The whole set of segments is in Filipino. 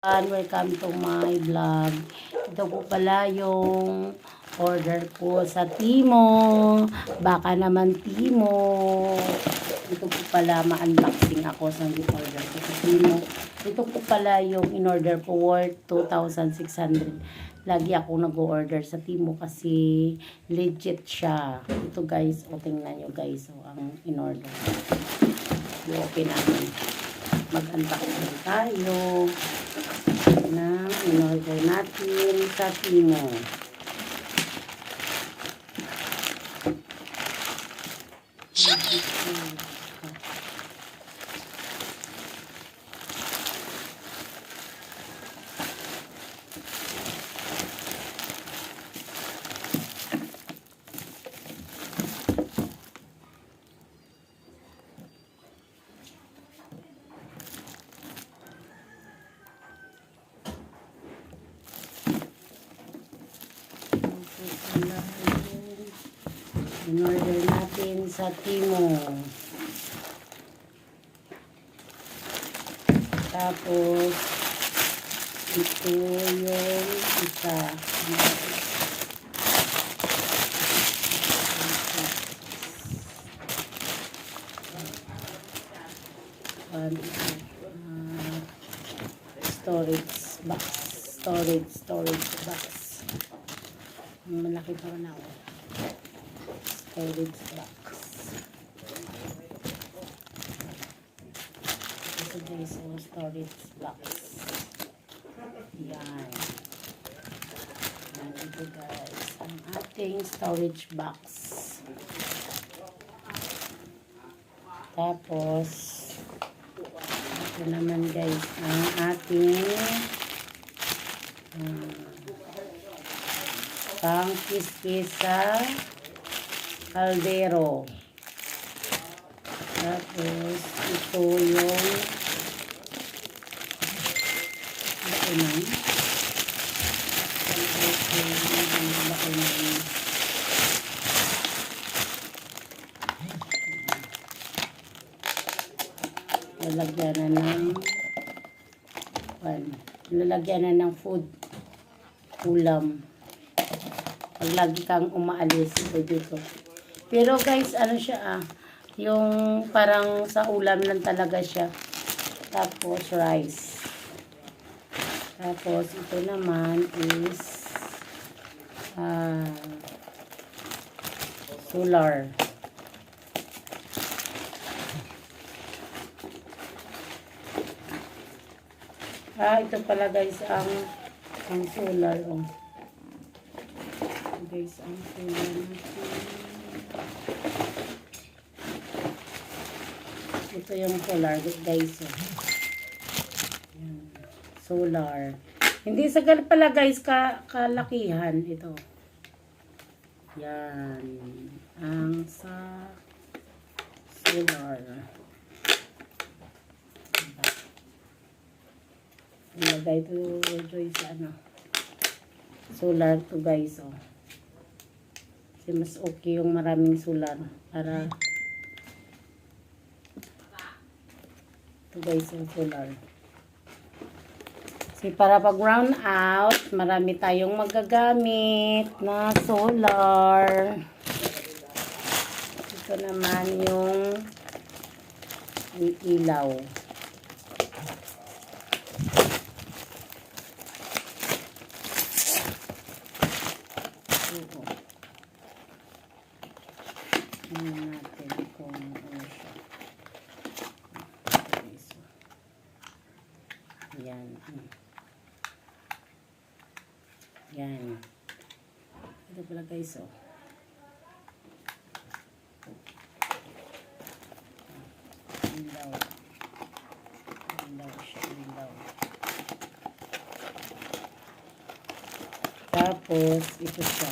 Welcome to my vlog. Ito po pala yung order ko sa Timo. Baka naman Timo. Ito po pala ma-unboxing ako sa order ko sa Timo. Ito po pala yung in-order ko worth 2,600. Lagi ako nag-order sa Timo kasi legit siya. Ito guys, o tingnan nyo guys, ang in-order. I-open natin. Mag-unboxing tayo na in-order natin sa Timo. In-order natin sa Timo. Tapos, ito yung isa. Storage box. Malaki pa na ako. Storage box. Ito guys, yung storage box. Yan. Yan ito guys, ang ating storage box. Tapos, ito naman guys, ang ating pang-kiskis sa kaldero. Tapos, ito yung bakunan. Lalagyan na ng food, ulam. Pag lagi kang umaalis dito. Pero guys, ano siya yung parang sa ulam lang talaga siya. Tapos rice. Tapos ito naman is solar. Ito pala guys ang solar. Guys, ang solar natin. Ito yung solar guys. Solar. Hindi sagal pala guys kalakihan ito. Yan. Ang sa solar. Ilagay ito Joy sa solar to guys. Kasi mas okay yung maraming solar para ito guys yung solar. Kasi para pag round out, marami tayong magagamit na solar. Ito naman yung ilaw. Natin kung ano siya. Yan. Yan. Ito pala guys ilaw. Ilaw siya. Ilaw. Tapos ito siya.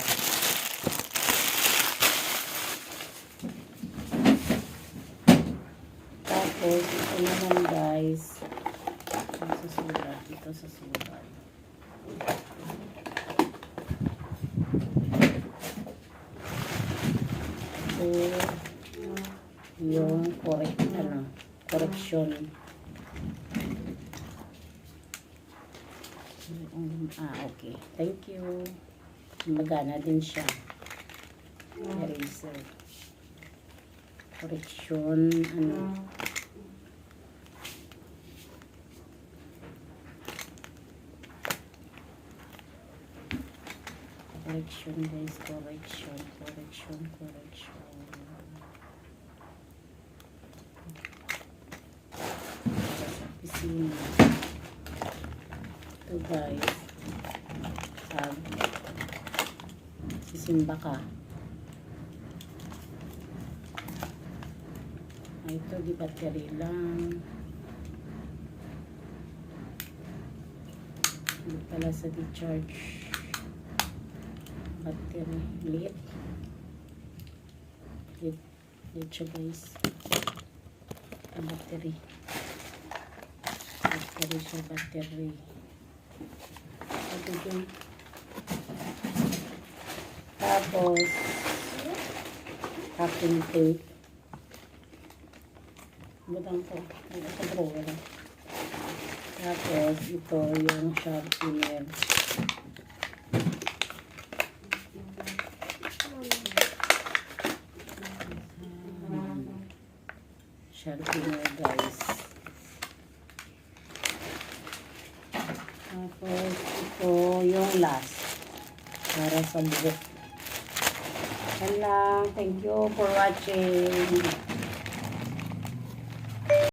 Tapos, ito naman guys, ito sa sulat. Ito, yung correction. Okay. Thank you. Magana din siya. Eraser. Correction, ano. Correction guys, correction. Para sa opisina. Ito guys. Sisimba ka. Ito, di battery lang. Hindi pala sa di-charge. Battery. Lit siya guys. Battery. Battery. Ito dyan. Tapos, packing tape. Butang ko. Ito drawer. Tapos, ito yung sharpener. Sharpener guys. Tapos, ito yung last. Para sa buhok. Yan lang. Thank you for watching.